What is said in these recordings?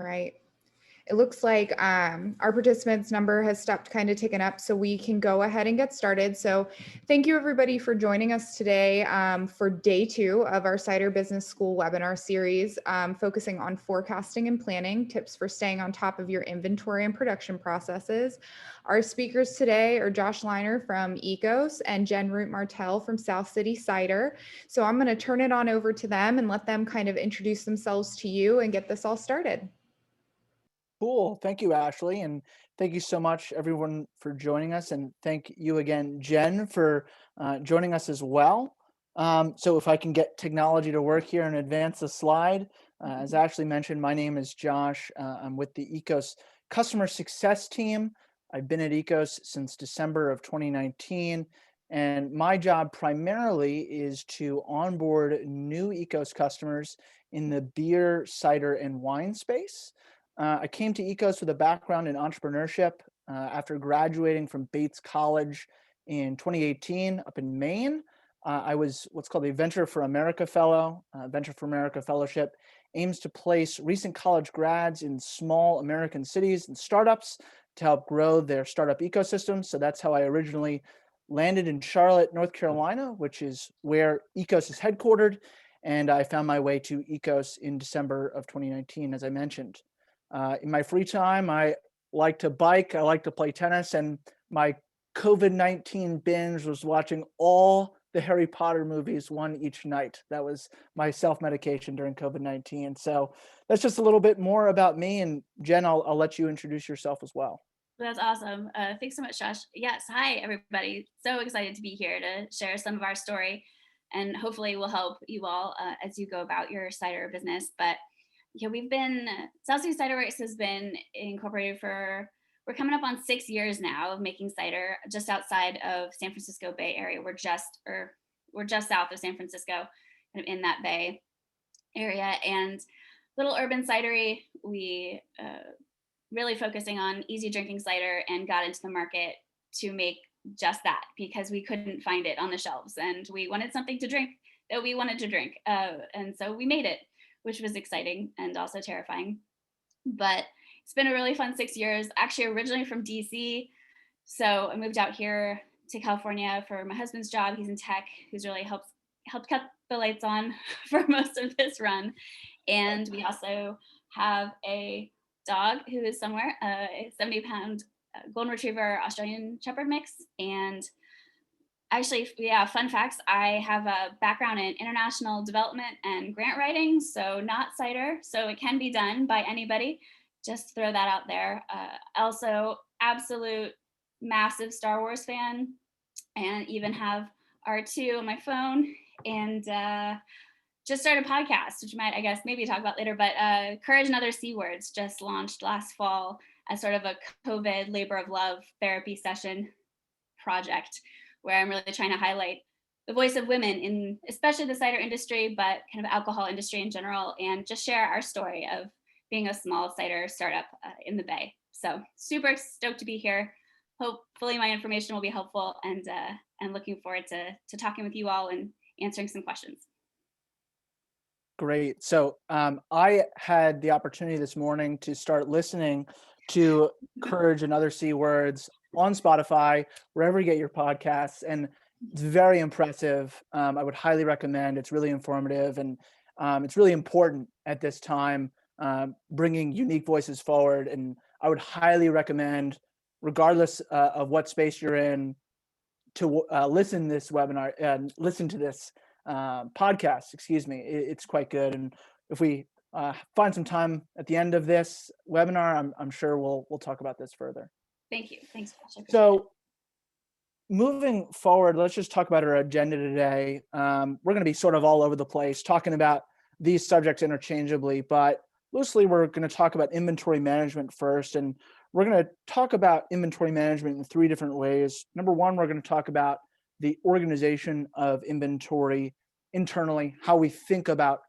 Right. It looks like our participants number has stopped kind of ticking up, so we can go ahead and get started. So thank you everybody for joining us today for day 2 of our Cider Business School webinar series, focusing on forecasting and planning, tips for staying on top of your inventory and production processes. Our speakers today are Josh Liner from Ekos and Jen Root Martell from South City Cider. So I'm going to turn it on over to them and let them kind of introduce themselves to you and get this all started. Cool. Thank you, Ashley. And thank you so much, everyone, for joining us. And thank you again, Jen, for joining us as well. So if I can get technology to work here and advance the slide, as Ashley mentioned, my name is Josh. I'm with the Ekos customer success team. I've been at Ekos since December of 2019. And my job primarily is to onboard new Ekos customers in the beer, cider, and wine space. I came to Ekos with a background in entrepreneurship after graduating from Bates College in 2018 up in Maine. I was what's called a Venture for America Fellow. Venture for America Fellowship aims to place recent college grads in small American cities and startups to help grow their startup ecosystems. So that's how I originally landed in Charlotte, North Carolina, which is where Ekos is headquartered. And I found my way to Ekos in December of 2019, as I mentioned. In my free time, I like to bike, I like to play tennis, and my COVID-19 binge was watching all the Harry Potter movies, one each night. That was my self-medication during COVID-19. So that's just a little bit more about me. And Jen, I'll let you introduce yourself as well. That's awesome. Thanks so much, Josh. Yes, hi, everybody. So excited to be here to share some of our story, and hopefully will help you all as you go about your cider business. But yeah, South Sea Ciderworks has been incorporated we're coming up on 6 years now of making cider just outside of San Francisco Bay Area. We're just south of San Francisco, kind of in that Bay area, and little urban cidery. We really focusing on easy drinking cider and got into the market to make just that because we couldn't find it on the shelves and we wanted something to drink that we wanted to drink. And so we made it, which was exciting and also terrifying. But it's been a really fun 6 years, actually originally from DC. So I moved out here to California for my husband's job. He's in tech, who's really helped cut the lights on for most of this run. And we also have a dog who is somewhere, a 70-pound golden retriever Australian shepherd mix. And actually, yeah, fun facts. I have a background in international development and grant writing, so not cider, so it can be done by anybody. Just throw that out there. Also, absolute massive Star Wars fan, and even have R2 on my phone, and just started a podcast, which might, I guess, maybe talk about later, but Courage and Other C Words just launched last fall as sort of a COVID labor of love therapy session project, where I'm really trying to highlight the voice of women in especially the cider industry, but kind of alcohol industry in general, and just share our story of being a small cider startup in the Bay. So super stoked to be here. Hopefully my information will be helpful, and looking forward to talking with you all and answering some questions. Great. So I had the opportunity this morning to start listening to Courage and Other C Words on Spotify, wherever you get your podcasts. And it's very impressive. I would highly recommend. It's really informative. And it's really important at this time, bringing unique voices forward. And I would highly recommend, regardless of what space you're in, to listen to this webinar and listen to this podcast, excuse me. It's quite good. And if we find some time at the end of this webinar, I'm sure we'll talk about this further. Thank you. Thanks, Josh. So moving forward, let's just talk about our agenda today. We're going to be sort of all over the place talking about these subjects interchangeably, but loosely we're going to talk about inventory management first. And we're going to talk about inventory management in 3 different ways. Number one, we're going to talk about the organization of inventory internally, how we think about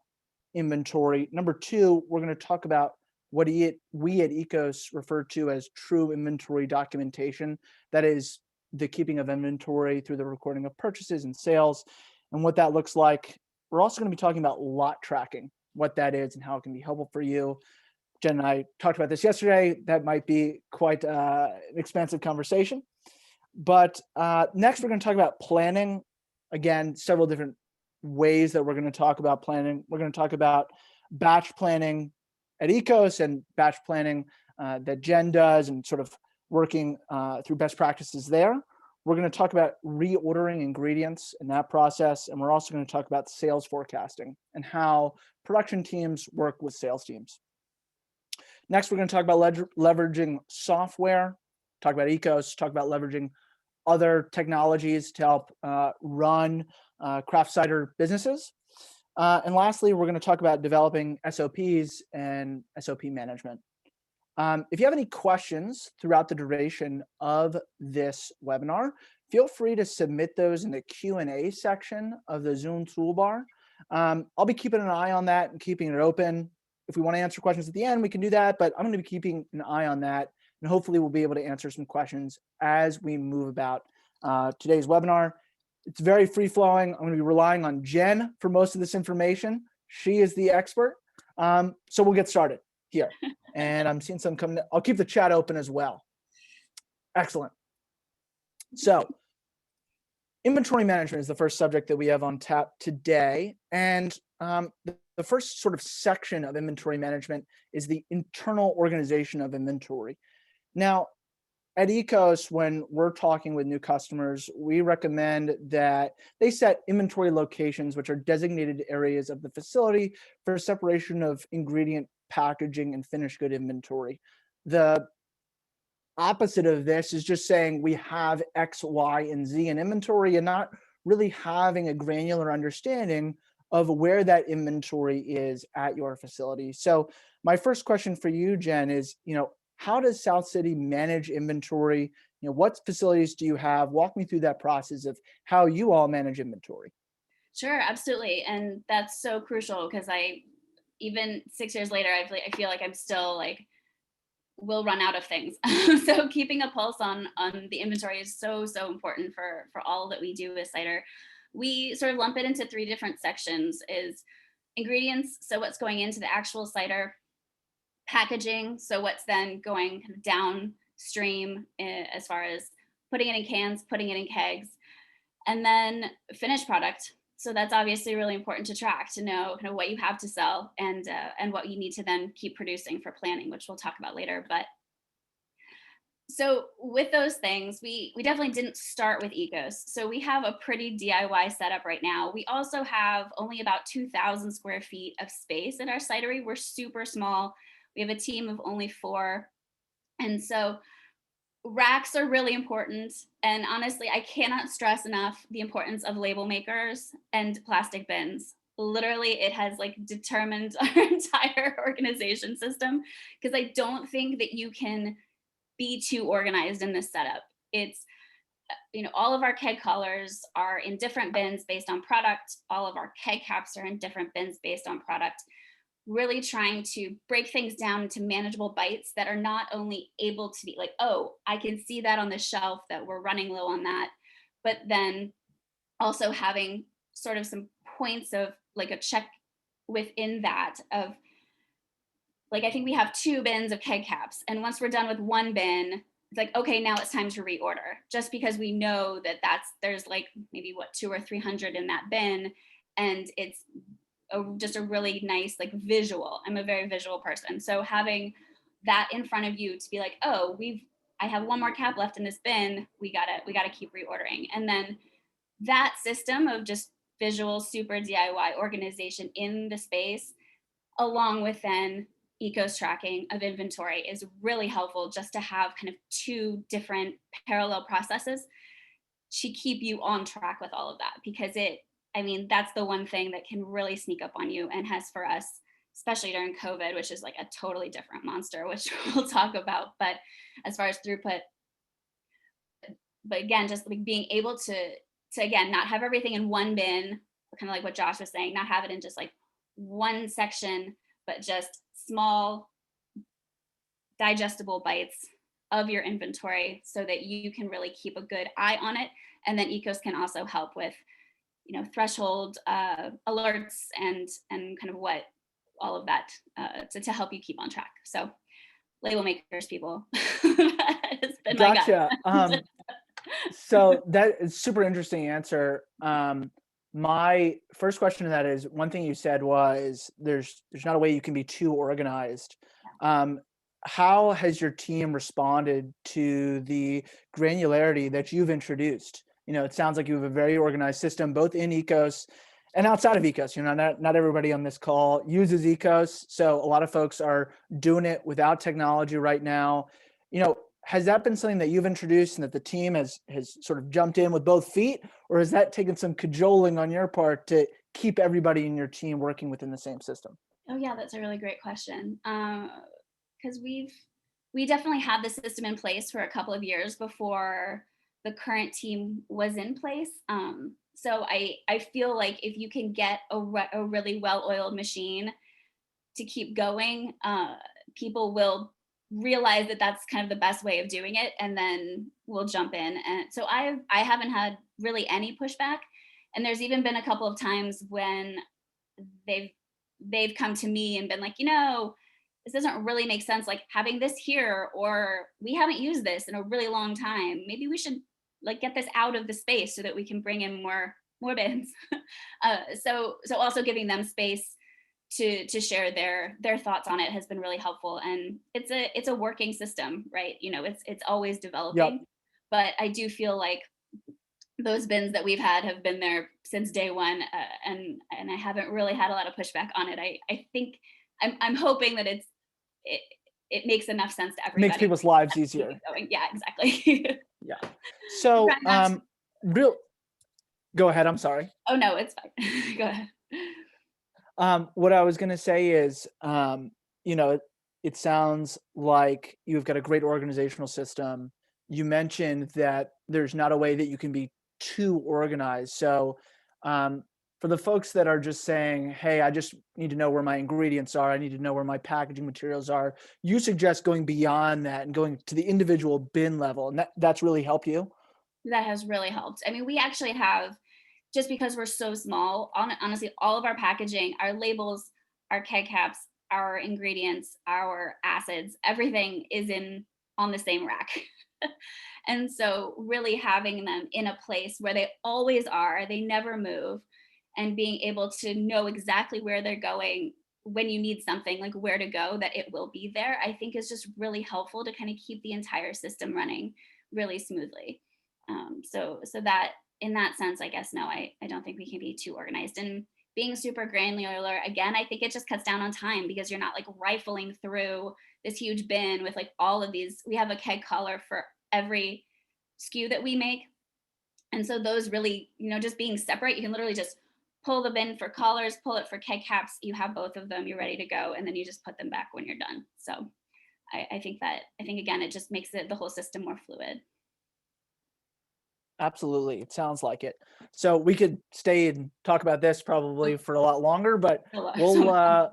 inventory. Number 2, we're going to talk about what we at Ekos refer to as true inventory documentation. That is the keeping of inventory through the recording of purchases and sales and what that looks like. We're also going to be talking about lot tracking, what that is and how it can be helpful for you. Jen and I talked about this yesterday. That might be quite an expansive conversation. But next, we're going to talk about planning. Again, several different ways that we're going to talk about planning. We're going to talk about batch planning at Ekos and batch planning that Jen does and sort of working through best practices there. We're going to talk about reordering ingredients in that process. And we're also going to talk about sales forecasting and how production teams work with sales teams. Next, we're going to talk about leveraging software, talk about Ekos, talk about leveraging other technologies to help run craft cider businesses. And lastly, we're going to talk about developing SOPs and SOP management. If you have any questions throughout the duration of this webinar, feel free to submit those in the Q&A section of the Zoom toolbar. I'll be keeping an eye on that and keeping it open. If we want to answer questions at the end, we can do that, but I'm going to be keeping an eye on that, and hopefully we'll be able to answer some questions as we move about today's webinar. It's very free-flowing. I'm going to be relying on Jen for most of this information. She is the expert. So we'll get started here. And I'm seeing some coming. I'll keep the chat open as well. Excellent. So inventory management is the first subject that we have on tap today. And the first sort of section of inventory management is the internal organization of inventory. Now, at Ekos, when we're talking with new customers, we recommend that they set inventory locations, which are designated areas of the facility for separation of ingredient, packaging, and finished good inventory. The opposite of this is just saying we have X, Y, and Z in inventory and not really having a granular understanding of where that inventory is at your facility. So my first question for you, Jen, is, how does South City manage inventory? What facilities do you have? Walk me through that process of how you all manage inventory. Sure, absolutely. And that's so crucial because even 6 years later, I feel like I'm still will run out of things. So keeping a pulse on the inventory is so important for all that we do with cider. We sort of lump it into 3 different sections: is ingredients, so what's going into the actual cider; packaging, so what's then going kind of downstream as far as putting it in cans, putting it in kegs; and then finished product. So that's obviously really important to track, to know kind of what you have to sell and what you need to then keep producing for planning, which we'll talk about later. But so with those things, we definitely didn't start with Ekos. So we have a pretty DIY setup right now. We also have only about 2,000 square feet of space in our cidery. We're super small. We have a team of only 4. And so racks are really important. And honestly, I cannot stress enough the importance of label makers and plastic bins. Literally, it has determined our entire organization system, because I don't think that you can be too organized in this setup. It's, all of our keg collars are in different bins based on product. All of our keg caps are in different bins based on product. Really trying to break things down into manageable bites that are not only able to be oh, I can see that on the shelf that we're running low on that, but then also having sort of some points of a check within that of I think we have 2 bins of keg caps, and once we're done with 1 bin, it's okay, now it's time to reorder, just because we know that there's maybe 200 or 300 in that bin, and it's just a really nice visual. I'm a very visual person, so having that in front of you to be oh, I have 1 more cap left in this bin, we gotta keep reordering. And then that system of just visual, super DIY organization in the space, along with then Ekos tracking of inventory, is really helpful, just to have kind of 2 different parallel processes to keep you on track with all of that. Because that's the one thing that can really sneak up on you, and has for us, especially during COVID, which is a totally different monster, which we'll talk about. But as far as throughput, but again, just being able to again, not have everything in 1 bin, kind of what Josh was saying, not have it in just 1 section, but just small digestible bites of your inventory, so that you can really keep a good eye on it. And then Ekos can also help with threshold alerts and kind of what all of that to help you keep on track. So label makers, people. That has been my Gotcha. guide. So that is super interesting answer. My first question to that is, one thing you said was there's not a way you can be too organized. How has your team responded to the granularity that you've introduced? It sounds like you have a very organized system, both in Ekos and outside of Ekos. Not everybody on this call uses Ekos, so a lot of folks are doing it without technology right now. Has that been something that you've introduced and that the team has sort of jumped in with both feet, or has that taken some cajoling on your part to keep everybody in your team working within the same system? Oh yeah, that's a really great question. Because we definitely had the system in place for a couple of years before the current team was in place. So I feel like if you can get a really well-oiled machine to keep going, people will realize that that's kind of the best way of doing it, and then we'll jump in. And so I haven't had really any pushback, and there's even been a couple of times when they've come to me and been like, this doesn't really make sense, like having this here, or we haven't used this in a really long time. Maybe we should like get this out of the space so that we can bring in more bins. So also giving them space to share their thoughts on it has been really helpful. And it's a working system, right? It's always developing. Yep. But I do feel like those bins that we've had have been there since day one, and I haven't really had a lot of pushback on it. I think I'm hoping that it makes enough sense to everybody. Makes people's lives easier. Yeah, exactly. Yeah. So, go ahead. I'm sorry. Oh no, it's fine. Go ahead. What I was going to say is, it sounds like you've got a great organizational system. You mentioned that there's not a way that you can be too organized. So, for the folks that are just saying, hey, I just need to know where my ingredients are, I need to know where my packaging materials are, you suggest going beyond that and going to the individual bin level. And that's really helped you? That has really helped. I mean, we actually have, just because we're so small, honestly, all of our packaging, our labels, our keg caps, our ingredients, our acids, everything is on the same rack. And so really having them in a place where they always are, they never move, and being able to know exactly where they're going when you need something, like where to go, that it will be there, I think is just really helpful to kind of keep the entire system running really smoothly. So that, in that sense, I guess, no, I don't think we can be too organized. And being super granular, again, I think it just cuts down on time, because you're not like rifling through this huge bin with like all of these. We have a keg collar for every SKU that we make. And so those really, just being separate, you can literally just pull the bin for collars, pull it for keg caps, you have both of them, you're ready to go, and then you just put them back when you're done. So I think again, it just makes the whole system more fluid. Absolutely. It sounds like it. So we could stay and talk about this probably for a lot longer, but we'll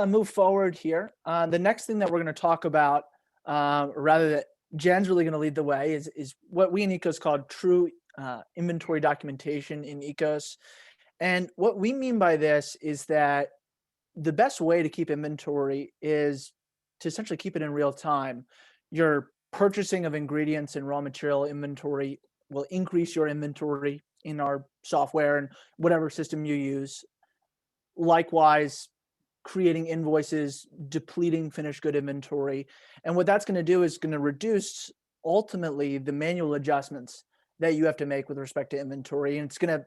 move forward here. The next thing that we're going to talk about, rather that Jen's really going to lead the way, is what we in Ekos call true inventory documentation in Ekos. And what we mean by this is that the best way to keep inventory is to essentially keep it in real time. Your purchasing of ingredients and raw material inventory will increase your inventory in our software and whatever system you use. Likewise, creating invoices, depleting finished good inventory. And what that's going to do is going to reduce ultimately the manual adjustments that you have to make with respect to inventory. And it's going to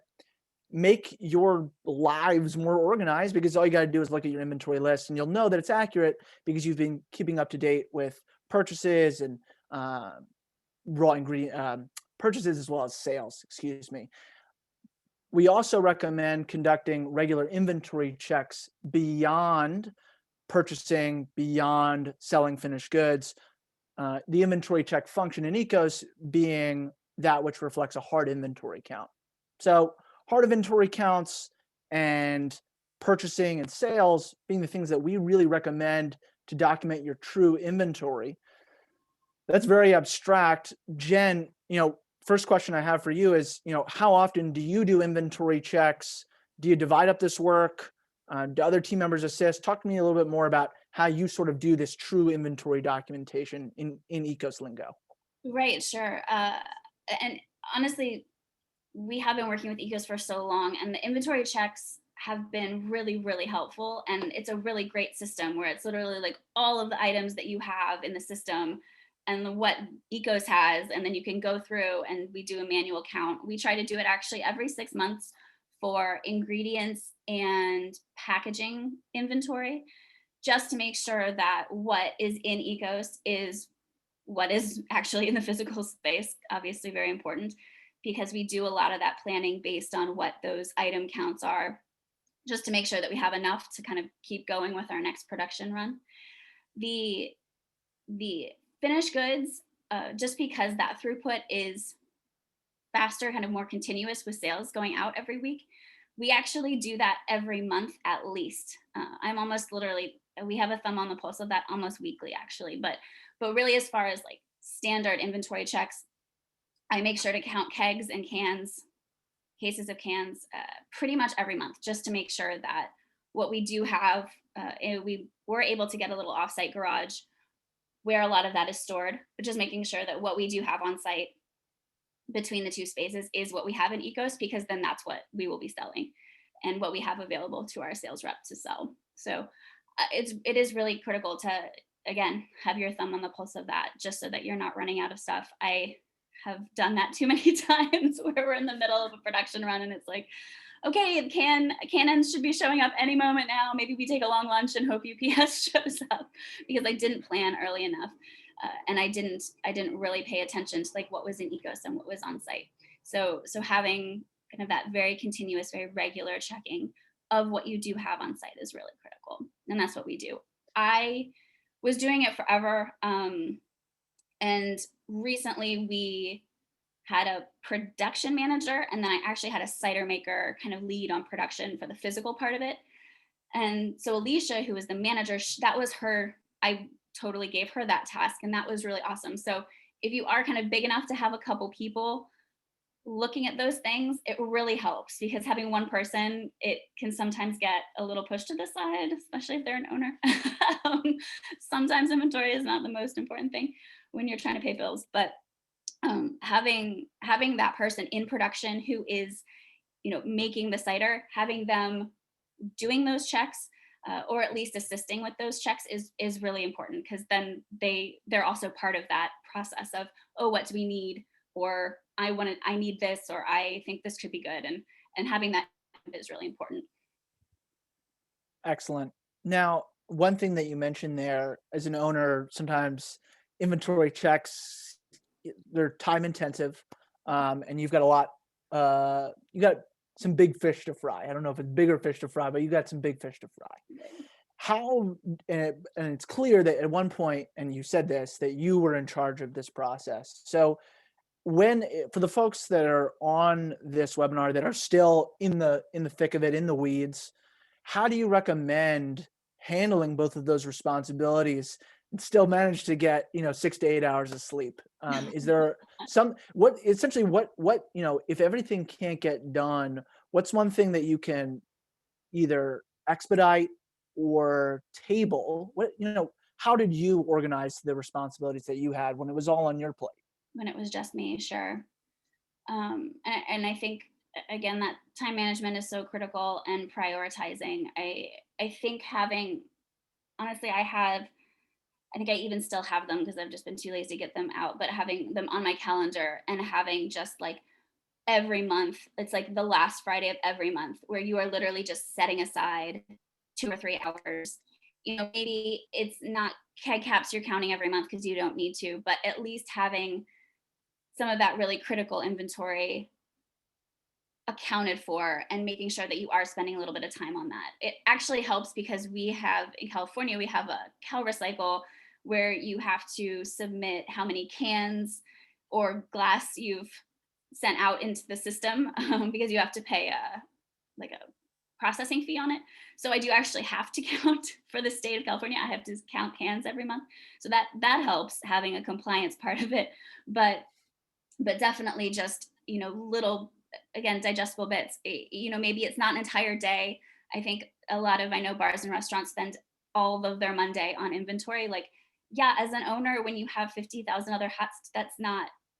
make your lives more organized, because all you got to do is look at your inventory list and you'll know that it's accurate because you've been keeping up to date with purchases and raw ingredient purchases as well as sales, excuse me. We also recommend conducting regular inventory checks beyond purchasing, beyond selling finished goods. The inventory check function in Ekos being that which reflects a hard inventory count. So hard inventory counts and purchasing and sales being the things that we really recommend to document your true inventory. That's very abstract. Jen, first question I have for you is, how often do you do inventory checks? Do you divide up this work? Do other team members assist? Talk to me a little bit more about how you sort of do this true inventory documentation in Ekos lingo. Right, sure. And honestly, we have been working with Ekos for so long, and the inventory checks have been really, really helpful. And it's a really great system where it's literally like all of the items that you have in the system and what Ekos has, and then you can go through and we do a manual count. We try to do it actually every 6 months for ingredients and packaging inventory, just to make sure that what is in Ekos is what is actually in the physical space. Obviously very important, because we do a lot of that planning based on what those item counts are, just to make sure that we have enough to kind of keep going with our next production run. The finished goods, just because that throughput is faster, kind of more continuous with sales going out every week, we actually do that every month at least. I'm almost literally, we have a thumb on the pulse of that almost weekly actually, but really as far as like standard inventory checks, I make sure to count kegs and cans, cases of cans, pretty much every month, just to make sure that what we do have, we were able to get a little offsite garage where a lot of that is stored, but just making sure that what we do have on site between the two spaces is what we have in Ekos, because then that's what we will be selling and what we have available to our sales rep to sell. So it is really critical to, again, have your thumb on the pulse of that, just so that you're not running out of stuff. I have done that too many times where we're in the middle of a production run and it's like, okay, the cannons should be showing up any moment now. Maybe we take a long lunch and hope UPS shows up, because I didn't plan early enough. And I didn't really pay attention to like what was in Ekos and what was on site. So having kind of that very continuous, very regular checking of what you do have on site is really critical. And that's what we do. I was doing it forever. And recently we had a production manager, and then I actually had a cider maker kind of lead on production for the physical part of it. And so Alicia, who was the manager, that was her, I totally gave her that task, and that was really awesome. So if you are kind of big enough to have a couple people looking at those things, it really helps, because having one person, it can sometimes get a little pushed to the side, especially if they're an owner. Sometimes inventory is not the most important thing when you're trying to pay bills, but having that person in production who is, making the cider, having them doing those checks, or at least assisting with those checks is really important, because then they're also part of that process of, oh, what do we need? Or I need this, or I think this could be good. And having that is really important. Excellent. Now, one thing that you mentioned there, as an owner, sometimes inventory checks, they're time intensive, and you've got a lot, you got some big fish to fry. I don't know if it's bigger fish to fry, but you got some big fish to fry. How, and it's clear that at one point, and you said this, that you were in charge of this process. So for the folks that are on this webinar that are still in the thick of it, in the weeds, how do you recommend handling both of those responsibilities and still manage to get 6 to 8 hours of sleep? Is there what if everything can't get done, what's one thing that you can either expedite or table? How did you organize the responsibilities that you had when it was all on your plate? When it was just me, sure. And I think, again, that time management is so critical, and prioritizing. I think honestly, I think I even still have them, because I've just been too lazy to get them out, but having them on my calendar and having just like every month, it's like the last Friday of every month, where you are literally just setting aside 2 or 3 hours. Maybe it's not keg caps you're counting every month, because you don't need to, but at least having some of that really critical inventory accounted for, and making sure that you are spending a little bit of time on that. It actually helps, because in California, we have a Cal Recycle where you have to submit how many cans or glass you've sent out into the system, because you have to pay a processing fee on it. So I do actually have to count for the state of California. I have to count cans every month. So that helps, having a compliance part of it. But definitely just, little, again, digestible bits. Maybe it's not an entire day I think I know bars and restaurants spend all of their Monday on inventory. Like, yeah, as an owner, when you have 50,000 other hats,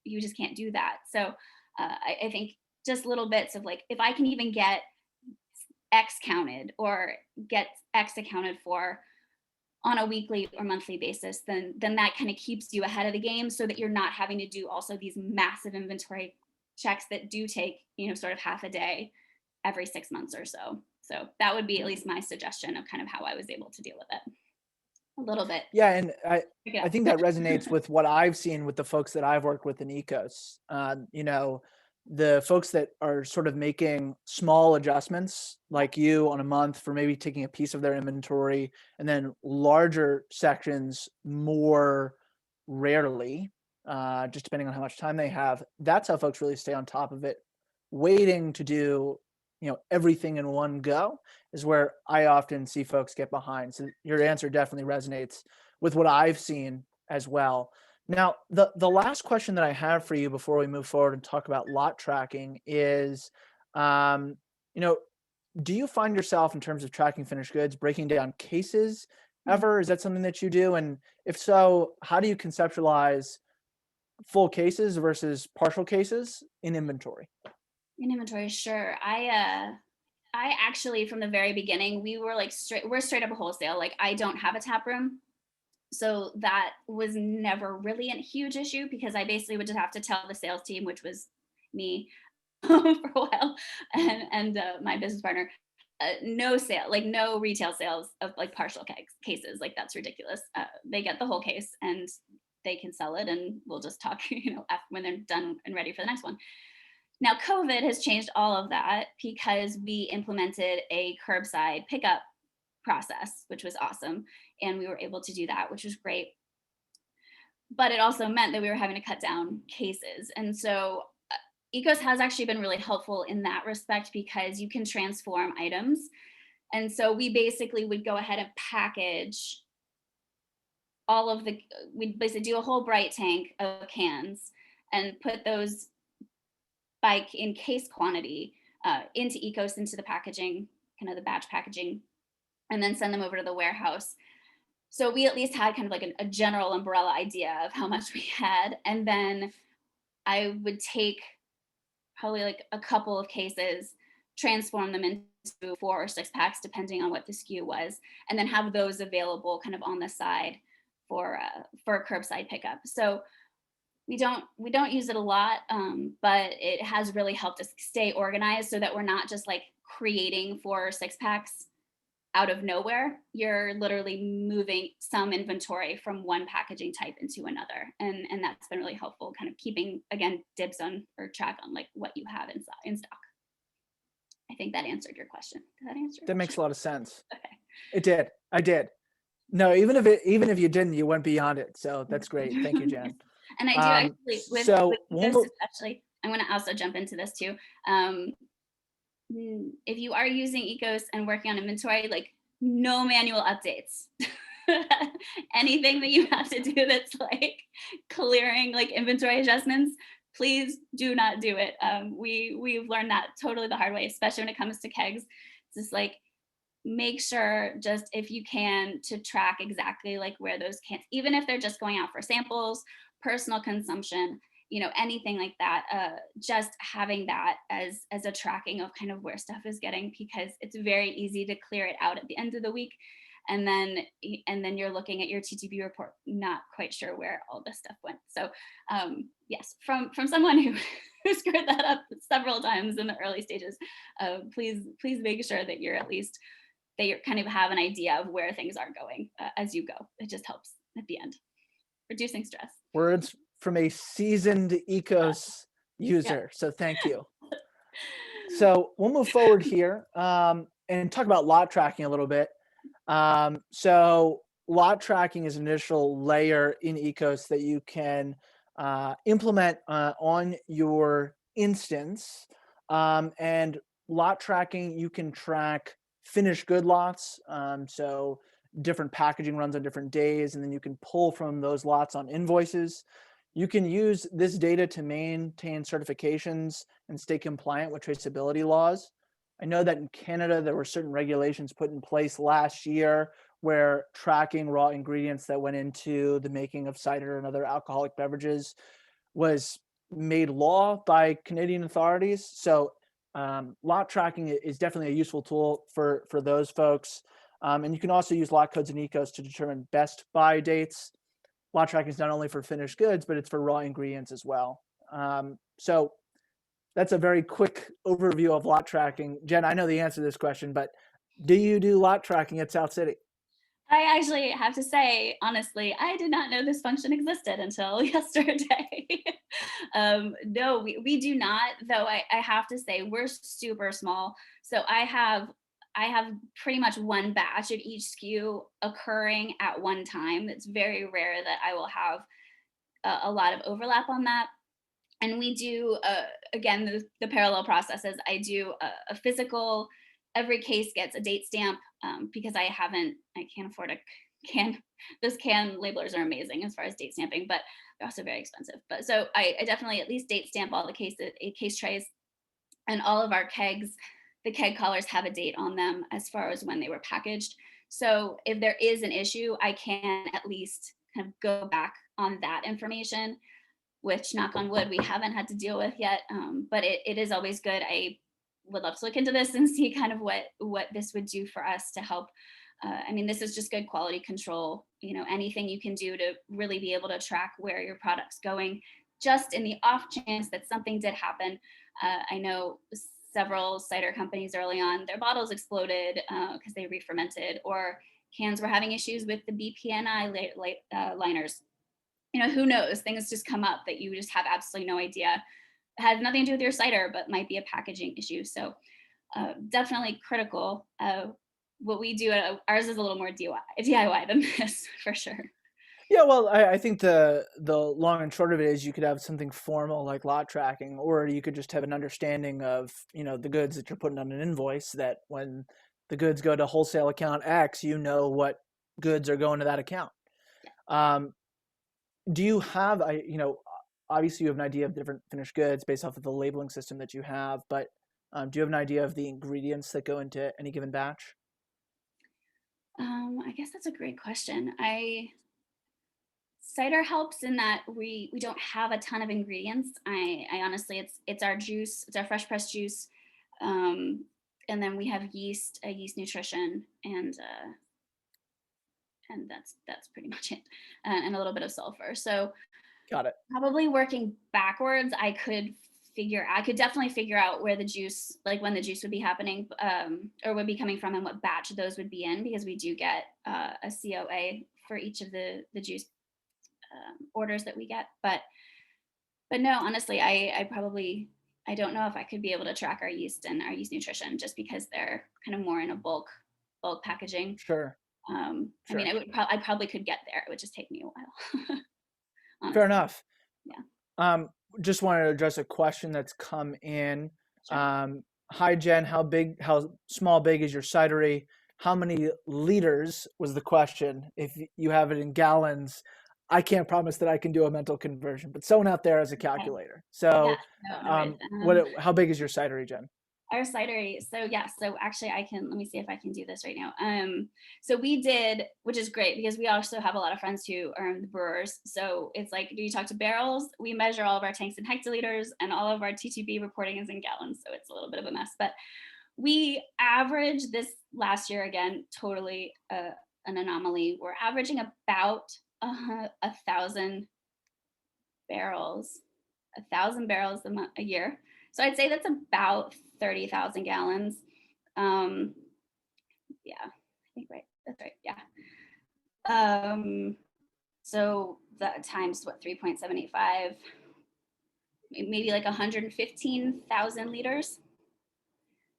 you just can't do that. So I think just little bits of like, if I can even get X counted or get X accounted for on a weekly or monthly basis, then that kind of keeps you ahead of the game, so that you're not having to do also these massive inventory checks that do take, sort of half a day every 6 months or so. So that would be at least my suggestion of kind of how I was able to deal with it a little bit. Yeah, and Yeah. I think that resonates with what I've seen with the folks that I've worked with in Ekos. The folks that are sort of making small adjustments, like you, on a month for maybe taking a piece of their inventory, and then larger sections more rarely, just depending on how much time they have. That's how folks really stay on top of it. Waiting to do, everything in one go is where I often see folks get behind. So your answer definitely resonates with what I've seen as well. Now, the last question that I have for you before we move forward and talk about lot tracking is, you know, do you find yourself, in terms of tracking finished goods, breaking down cases ever? Is that something that you do? And if so, how do you conceptualize full cases versus partial cases in inventory? In inventory, sure. I actually, from the very beginning, we're straight up a wholesale. Like, I don't have a tap room. So that was never really a huge issue, because I basically would just have to tell the sales team, which was me for a while, and my business partner, no retail sales of like partial cases. Like, that's ridiculous. They get the whole case and they can sell it, and we'll just talk, when they're done and ready for the next one. Now, COVID has changed all of that, because we implemented a curbside pickup process, which was awesome. And we were able to do that, which was great. But it also meant that we were having to cut down cases. And so Ekos has actually been really helpful in that respect, because you can transform items. And so we basically would go ahead and package we'd basically do a whole bright tank of cans and put those in case quantity into Ekos, into the packaging, kind of the batch packaging, and then send them over to the warehouse. So we at least had kind of like a general umbrella idea of how much we had. And then I would take probably like a couple of cases, transform them into 4 or 6 packs, depending on what the SKU was, and then have those available kind of on the side for curbside pickup. So we don't use it a lot, but it has really helped us stay organized, so that we're not just like creating 4 or 6 packs out of nowhere. You're literally moving some inventory from one packaging type into another, and that's been really helpful, kind of keeping, again, dibs on or track on like what you have in stock. I think that answered your question. Did that answer? That makes a lot of sense. Okay. It did. I did. No, even if you didn't, you went beyond it. So that's great. Thank you, Jen. And I do actually, with Ekos especially, I'm going to also jump into this too. If you are using Ekos and working on inventory, like, no manual updates. Anything that you have to do that's like clearing like inventory adjustments, please do not do it. We've learned that totally the hard way, especially when it comes to kegs. It's just like, make sure, just if you can, to track exactly like where those cans, even if they're just going out for samples, personal consumption, anything like that, just having that as a tracking of kind of where stuff is getting, because it's very easy to clear it out at the end of the week. And then you're looking at your TTB report, not quite sure where all this stuff went. So yes, from someone who screwed that up several times in the early stages, please make sure that you're kind of have an idea of where things are going as you go. It just helps at the end, reducing stress. Words from a seasoned Ekos user. So thank you. So we'll move forward here and talk about lot tracking a little bit. So lot tracking is an initial layer in Ekos that you can implement on your instance. And lot tracking, you can track finished good lots. So different packaging runs on different days, and then you can pull from those lots on invoices. You can use this data to maintain certifications and stay compliant with traceability laws. I know that in Canada, there were certain regulations put in place last year where tracking raw ingredients that went into the making of cider and other alcoholic beverages was made law by Canadian authorities. So lot tracking is definitely a useful tool for those folks. And you can also use lot codes and Ekos to determine best buy dates. Lot tracking is not only for finished goods, but it's for raw ingredients as well. So that's a very quick overview of lot tracking. Jen, I know the answer to this question, but do you do lot tracking at South City? I actually have to say, honestly, I did not know this function existed until yesterday. No, we do not, though I have to say we're super small. So I have pretty much one batch of each SKU occurring at one time. It's very rare that I will have a lot of overlap on that. And we do, again, the parallel processes. I do a physical, every case gets a date stamp because I can't afford a can. Those can labelers are amazing as far as date stamping, but they're also very expensive. But so I definitely at least date stamp all the case trays, and all of our kegs. The keg collars have a date on them as far as when they were packaged. So if there is an issue, I can at least kind of go back on that information, which, knock on wood, we haven't had to deal with yet. But it is always good. I would love to look into this and see kind of what this would do for us to help. I mean, this is just good quality control. Anything you can do to really be able to track where your product's going, just in the off chance that something did happen. I know several cider companies early on, their bottles exploded because they re-fermented, or cans were having issues with the BPNI liners. Who knows? Things just come up that you just have absolutely no idea. It has nothing to do with your cider, but might be a packaging issue. So definitely critical. What we do, ours is a little more DIY than this, for sure. Yeah, well, I think the long and short of it is you could have something formal like lot tracking, or you could just have an understanding of, the goods that you're putting on an invoice, that when the goods go to wholesale account X, what goods are going to that account. Do you have, obviously you have an idea of different finished goods based off of the labeling system that you have, but do you have an idea of the ingredients that go into any given batch? I guess that's a great question. Cider helps in that we don't have a ton of ingredients. I honestly, it's our juice, it's our fresh pressed juice, and then we have yeast nutrition, and that's pretty much it, and a little bit of sulfur. So Got it. probably working backwards, I could definitely figure out where the juice, like when the juice would be happening, or would be coming from, and what batch those would be in, because we do get a COA for each of the juice orders that we get. But no, honestly, I don't know if I could be able to track our yeast and our yeast nutrition, just because they're kind of more in a bulk packaging. Sure. I mean, I probably could get there. It would just take me a while. Fair enough. Yeah. Just wanted to address a question that's come in. Sure. Hi, Jen. How big is your cidery? How many liters was the question? If you have it in gallons, I can't promise that I can do a mental conversion, but someone out there has a calculator. So, Yeah, no worries. how big is your cidery, Jen? Our cidery. So actually let me see if I can do this right now. So we did, which is great because we also have a lot of friends who are the brewers. So it's like, do you talk to barrels? We measure all of our tanks in hectoliters, and all of our TTB reporting is in gallons. So it's a little bit of a mess, but we averaged this last year, again, totally an anomaly. We're averaging about 1,000 barrels, a year. So I'd say that's about 30,000 gallons. Yeah, I think right. That's right. Yeah. So that times what, 3.785, maybe like 115,000 liters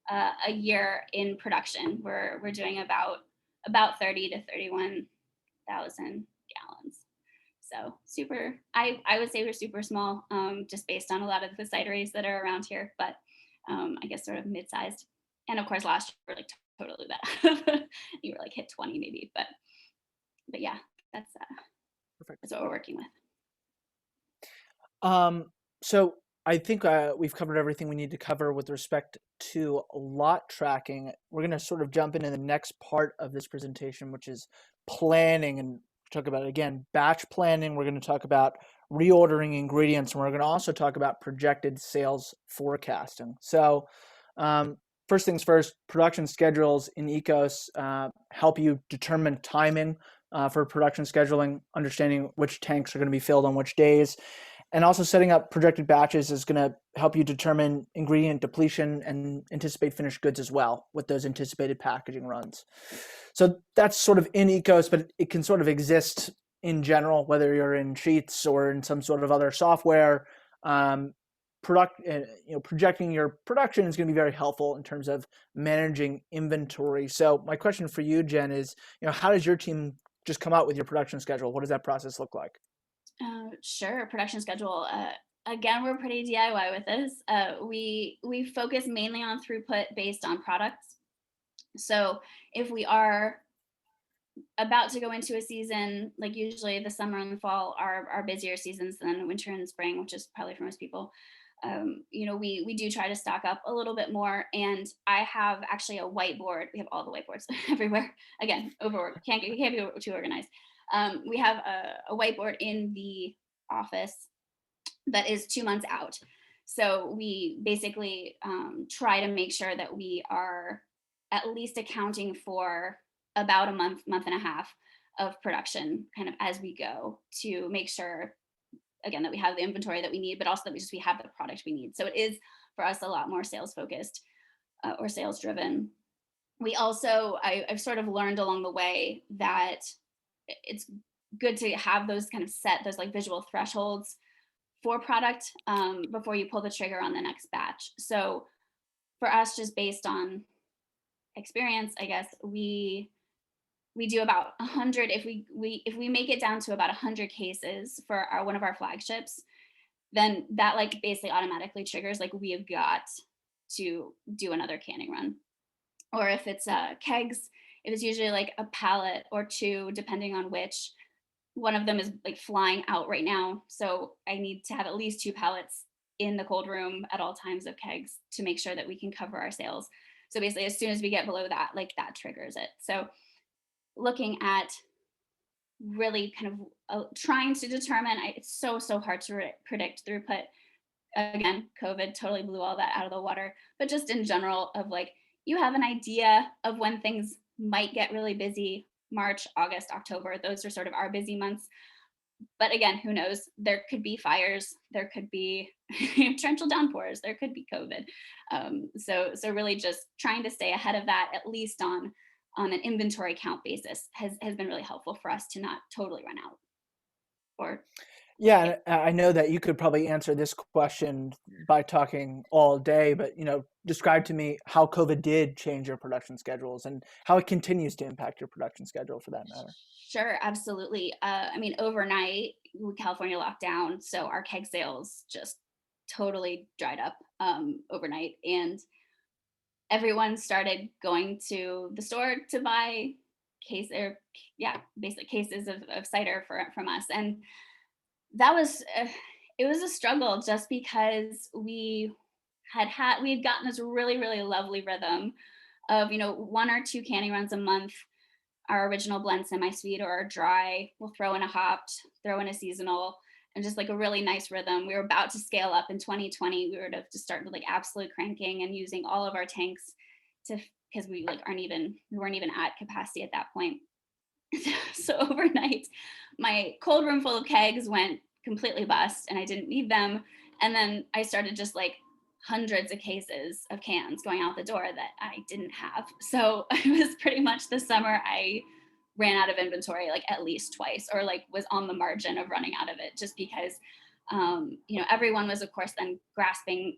a year in production. We're doing about 30 to 31,000 gallons. So I would say we're super small, just based on a lot of the cideries that are around here, but I guess sort of mid-sized. And of course, last year we were like totally bad. You were like hit 20 maybe, but yeah, that's what we're working with. So I think we've covered everything we need to cover with respect to lot tracking. We're going to sort of jump into the next part of this presentation, which is planning, and talk about, again, batch planning. We're going to talk about reordering ingredients, and we're going to also talk about projected sales forecasting. So first things first, production schedules in Ekos help you determine timing for production scheduling, understanding which tanks are going to be filled on which days. And also setting up projected batches is going to help you determine ingredient depletion and anticipate finished goods as well with those anticipated packaging runs. So that's sort of in Ekos, but it can sort of exist in general, whether you're in Sheets or in some sort of other software. Projecting your production is going to be very helpful in terms of managing inventory. So my question for you, Jen, is, how does your team just come out with your production schedule? What does that process look like? Sure, production schedule. Again, we're pretty DIY with this. We focus mainly on throughput based on products. So if we are about to go into a season, like usually the summer and the fall are busier seasons than winter and spring, which is probably for most people. We do try to stock up a little bit more. And I have actually a whiteboard. We have all the whiteboards everywhere. Again, overworked. Can't be too organized. We have a whiteboard in the office that is 2 months out. So we basically try to make sure that we are at least accounting for about a month and a half of production kind of as we go, to make sure, again, that we have the inventory that we need, but also that we have the product we need. So it is for us a lot more sales focused or sales driven. We also, I've sort of learned along the way that it's good to have those kind of set, those like visual thresholds for product before you pull the trigger on the next batch. So for us, just based on experience, I guess we do about 100. If we make it down to about 100 cases for one of our flagships, then that like basically automatically triggers like we have got to do another canning run. Or if it's kegs, it was usually like a pallet or two, depending on which. One of them is like flying out right now, so I need to have at least 2 pallets in the cold room at all times of kegs to make sure that we can cover our sales. So basically, as soon as we get below that, like that triggers it. So looking at really kind of trying to determine, it's so hard to predict throughput. Again, COVID totally blew all that out of the water, but just in general of like, you have an idea of when things might get really busy. March, August, October, those are sort of our busy months. But again, who knows? There could be fires, there could be torrential downpours, there could be COVID. So really just trying to stay ahead of that, at least on an inventory count basis, has been really helpful for us to not totally run out. Yeah, I know that you could probably answer this question by talking all day, but describe to me how COVID did change your production schedules and how it continues to impact your production schedule, for that matter. Sure, absolutely. Overnight, California locked down, so our keg sales just totally dried up overnight, and everyone started going to the store to buy basically cases of cider from us. And that was it was a struggle, just because we had gotten this really lovely rhythm of 1 or 2 canning runs a month, our original blend semi-sweet or our dry. We'll throw in a hopped, throw in a seasonal, and just like a really nice rhythm. We were about to scale up in 2020. We were to start with like absolute cranking and using all of our tanks because we weren't even at capacity at that point. So overnight, my cold room full of kegs went completely bust and I didn't need them. And then I started just like hundreds of cases of cans going out the door that I didn't have. So it was pretty much the summer I ran out of inventory like at least twice, or like was on the margin of running out of it, just because everyone was of course then grasping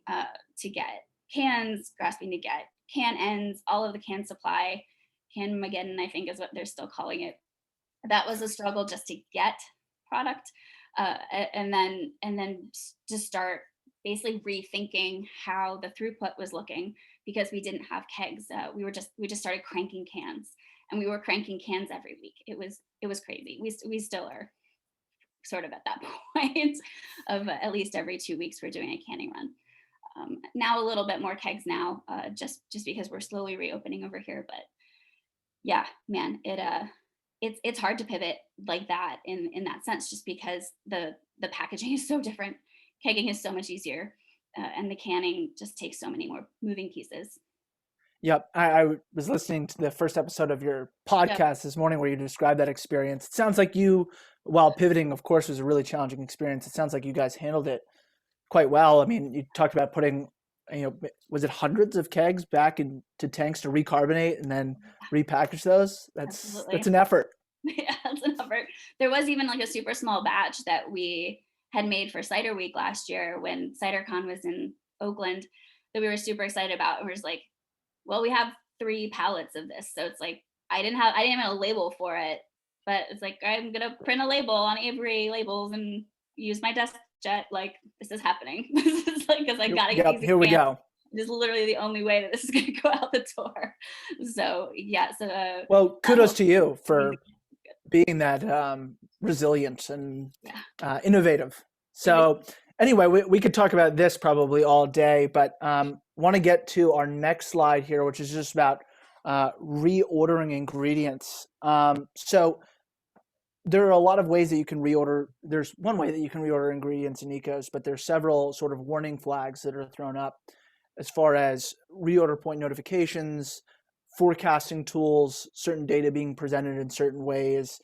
to get cans, grasping to get can ends, all of the can supply. Can-mageddon, I think, is what they're still calling it. That was a struggle just to get product, and then just start basically rethinking how the throughput was looking, because we didn't have kegs. We just started cranking cans, and we were cranking cans every week. It was crazy. We still are sort of at that point of at least every 2 weeks we're doing a canning run. Now a little bit more kegs now, just because we're slowly reopening over here. But yeah, man, it's hard to pivot like that in that sense, just because the packaging is so different. Kegging is so much easier, and the canning just takes so many more moving pieces. Yep. I was listening to the first episode of your podcast this morning where you described that experience. It sounds like you, while pivoting, of course, was a really challenging experience. It sounds like you guys handled it quite well. I mean, you talked about putting, was it hundreds of kegs back into tanks to recarbonate and then repackage those? That's an effort. Yeah, that's an effort. There was even like a super small batch that we had made for Cider Week last year when CiderCon was in Oakland that we were super excited about. And we're just like, well, we have 3 pallets of this. So it's like, I didn't have a label for it, but it's like, I'm going to print a label on Avery labels and use my desk jet. Like, this is happening. This is like, cause I got to get these. Here we go. This is literally the only way that this is going to go out the door. So yeah. So, well, kudos to you for being that resilient and innovative. So anyway, we could talk about this probably all day, but want to get to our next slide here, which is just about reordering ingredients. So there are a lot of ways that you can reorder. There's one way that you can reorder ingredients in Ekos, but there's several sort of warning flags that are thrown up as far as reorder point notifications, forecasting tools, certain data being presented in certain ways.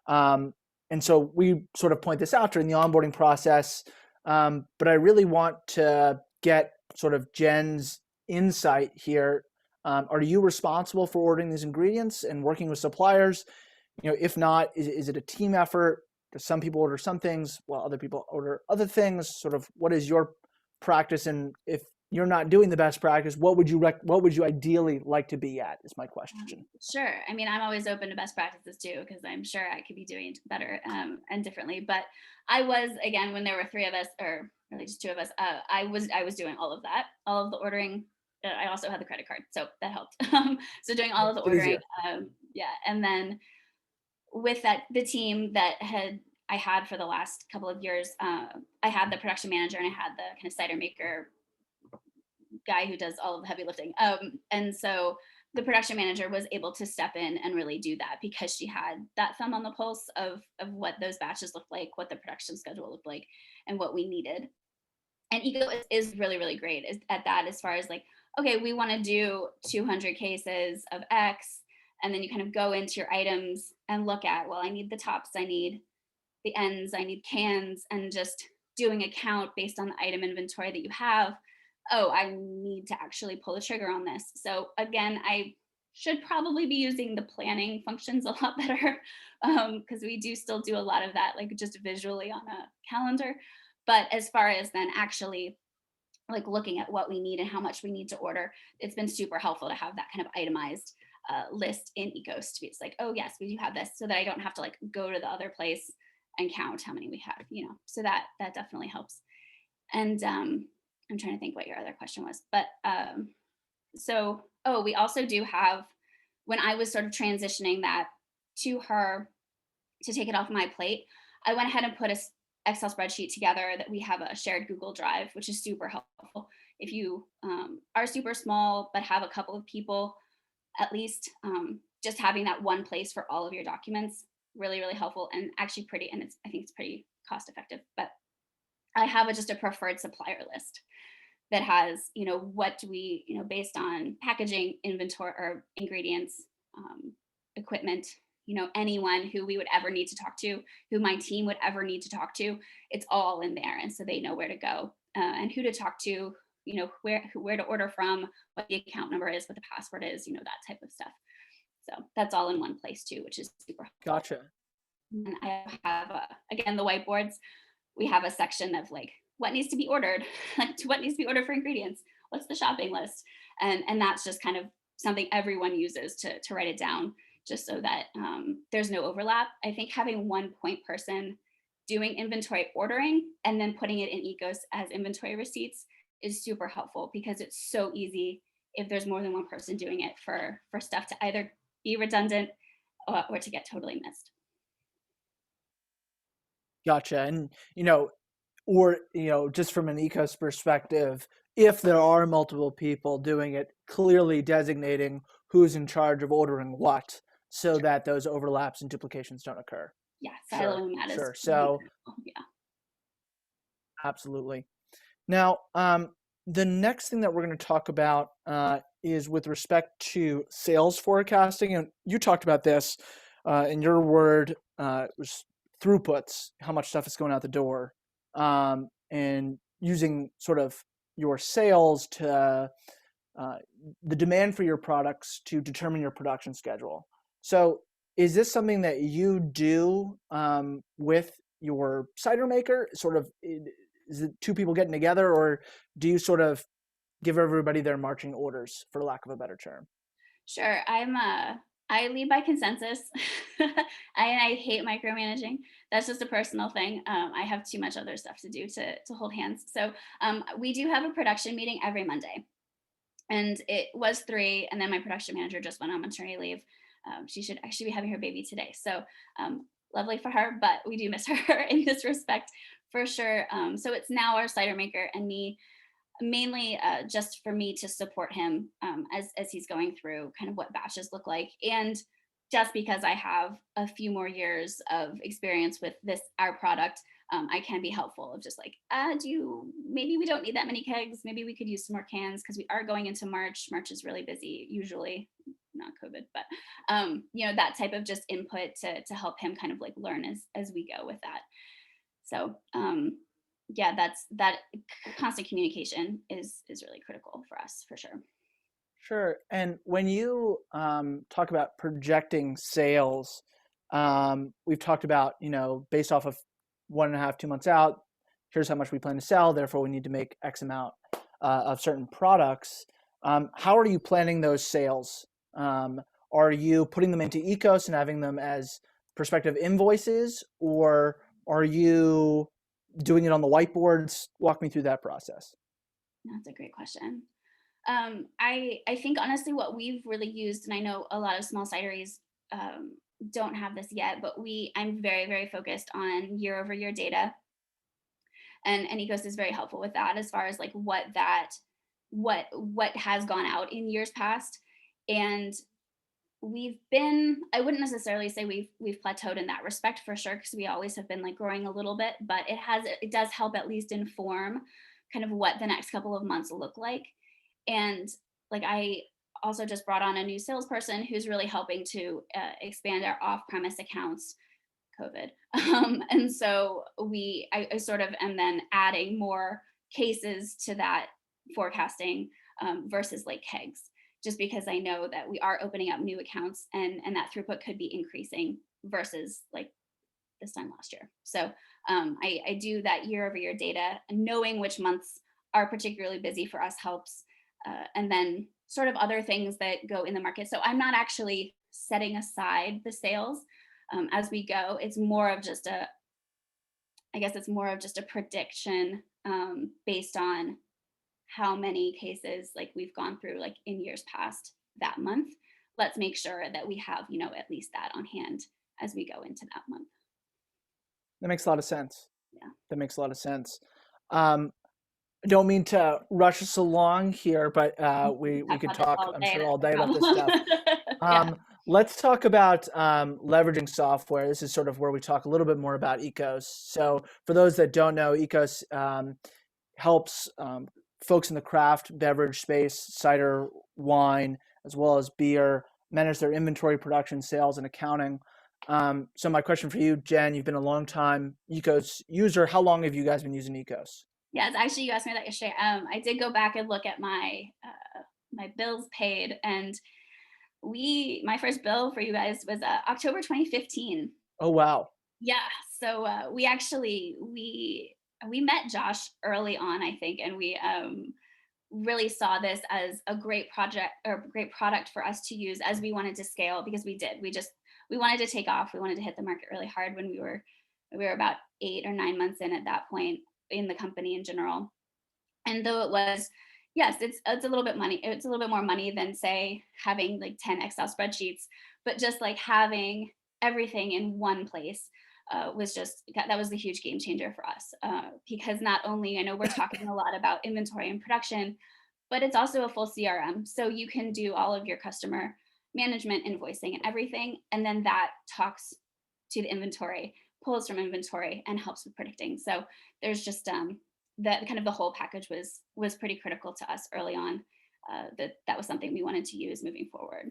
And so we sort of point this out during the onboarding process. But I really want to get sort of Jen's insight here. Are you responsible for ordering these ingredients and working with suppliers? If not, is it a team effort? Do some people order some things while other people order other things? Sort of, what is your practice? And if you're not doing the best practice, what would you ideally like to be at, is my question. Sure. I mean, I'm always open to best practices too, because I'm sure I could be doing better and differently. But I was, again, when there were 3 of us, or really just 2 of us, I was doing all of that, all of the ordering. I also had the credit card, so that helped. So doing all of the ordering. And then with that, the team that I had for the last couple of years, I had the production manager and I had the kind of cider maker guy who does all of the heavy lifting. And so the production manager was able to step in and really do that because she had that thumb on the pulse of what those batches looked like, what the production schedule looked like, and what we needed. And Ekos is really, really great at that, as far as like, okay, we want to do 200 cases of X, and then you kind of go into your items and look at, well, I need the tops, I need the ends, I need cans, and just doing a count based on the item inventory that you have. Oh, I need to actually pull the trigger on this. So again, I should probably be using the planning functions a lot better, because we do still do a lot of that, like just visually on a calendar. But as far as then actually like looking at what we need and how much we need to order, it's been super helpful to have that kind of itemized list in Ekos to be, it's like, oh yes, we do have this, so that I don't have to like go to the other place and count how many we have, so that definitely helps. And I'm trying to think what your other question was, but we also do have, when I was sort of transitioning that to her to take it off my plate, I went ahead and put a Excel spreadsheet together that we have a shared Google Drive, which is super helpful. If you are super small, but have a couple of people, at least just having that one place for all of your documents, really, really helpful, and actually pretty, and I think it's pretty cost effective. But I have just a preferred supplier list that has, what do we, based on packaging, inventory, or ingredients, equipment, anyone who we would ever need to talk to, who my team would ever need to talk to, it's all in there. And so they know where to go and who to talk to, where to order from, what the account number is, what the password is, that type of stuff. So that's all in one place too, which is super helpful. Gotcha. And I have, again, the whiteboards. We have a section of like, what needs to be ordered, like what needs to be ordered for ingredients, what's the shopping list, and that's just kind of something everyone uses to write it down, just so that there's no overlap. I think having one point person doing inventory ordering and then putting it in Ekos as inventory receipts is super helpful, because it's so easy if there's more than one person doing it for stuff to either be redundant or to get totally missed. Gotcha. And, or, just from an Ekos perspective, if there are multiple people doing it, clearly designating who's in charge of ordering what so that those overlaps and duplications don't occur. Yeah, Sure, siloing that is sure. really So critical. Yeah. absolutely. Now, the next thing that we're going to talk about is with respect to sales forecasting. And you talked about this in your word, it was throughputs, how much stuff is going out the door, and using sort of your sales to the demand for your products to determine your production schedule. So is this something that you do with your cider maker? Sort of, is it two people getting together, or do you sort of give everybody their marching orders, for lack of a better term? Sure. I lead by consensus. I hate micromanaging. That's just a personal thing. I have too much other stuff to do to hold hands. So we do have a production meeting every Monday, and it was 3, and then my production manager just went on maternity leave. She should actually be having her baby today. So lovely for her, but we do miss her in this respect for sure. So it's now our cider maker and me, mainly just for me to support him as he's going through kind of what batches look like. And just because I have a few more years of experience with our product, I can be helpful of just like, maybe we don't need that many kegs. Maybe we could use some more cans because we are going into March. March is really busy, usually, not COVID, but that type of just input to help him kind of like learn as we go with that. So yeah, that constant communication is really critical for us for sure. Sure. And when you talk about projecting sales, we've talked about, based off of 1.5, 2 months out, here's how much we plan to sell. Therefore, we need to make X amount of certain products. How are you planning those sales? Are you putting them into Ekos and having them as prospective invoices, or are you doing it on the whiteboards? Walk me through that process. That's a great question. I think honestly what we've really used, and I know a lot of small cideries don't have this yet, but I'm very, very focused on year over year data. And Ekos is very helpful with that as far as like what has gone out in years past. And I wouldn't necessarily say we've plateaued in that respect for sure, because we always have been like growing a little bit, but it does help at least inform kind of what the next couple of months look like. And like I also just brought on a new salesperson who's really helping to expand our off-premise accounts, COVID. And so I sort of am then adding more cases to that forecasting versus like kegs, just because I know that we are opening up new accounts and that throughput could be increasing versus like this time last year. So I do that year over year data, and knowing which months are particularly busy for us helps. And then sort of other things that go in the market. So I'm not actually setting aside the sales as we go. It's more of just a prediction based on how many cases like we've gone through like in years past that month. Let's make sure that we have, at least that on hand as we go into that month. That makes a lot of sense. Yeah. That makes a lot of sense. I don't mean to rush us along here, but we could talk, I'm sure, all day about this stuff. Yeah. Let's talk about leveraging software. This is sort of where we talk a little bit more about Ekos. So for those that don't know, Ekos helps folks in the craft beverage space, cider, wine, as well as beer, manage their inventory, production, sales, and accounting. So my question for you, Jen, you've been a long time Ekos user. How long have you guys been using Ekos? Yes, actually, you asked me that yesterday. I did go back and look at my bills paid, and my first bill for you guys was October 2015. Oh wow! Yeah, so we met Josh early on, I think, and we really saw this as a great project or great product for us to use as we wanted to scale, because we wanted to take off. We wanted to hit the market really hard when we were about 8 or 9 months in at that point in the company in general. And though it was, yes, it's a little bit money. It's a little bit more money than say having like 10 Excel spreadsheets, but just like having everything in one place that was the huge game changer for us, because not only, I know we're talking a lot about inventory and production, but it's also a full CRM. So you can do all of your customer management, invoicing, and everything. And then that talks to the inventory, pulls from inventory, and helps with predicting. So there's just that kind of the whole package was pretty critical to us early on. That was something we wanted to use moving forward.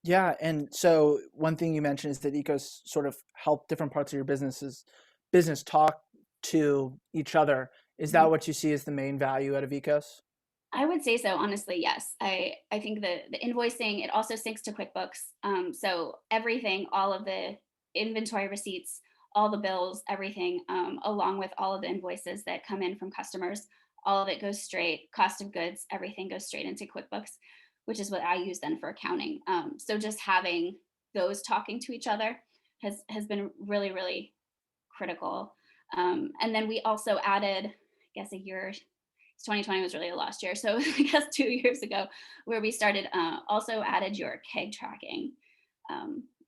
Yeah, and so one thing you mentioned is that Ekos sort of help different parts of your business talk to each other. Is that what you see as the main value out of Ekos? I would say so, honestly, yes. I think the invoicing, it also syncs to QuickBooks. So everything, all of the inventory receipts, all the bills, everything, along with all of the invoices that come in from customers, all of it goes straight, cost of goods, everything goes straight into QuickBooks, which is what I use then for accounting. So just having those talking to each other has been really, really critical. And then we also added, I guess 2020 was really a lost year. So I guess 2 years ago, where we started, also added your keg tracking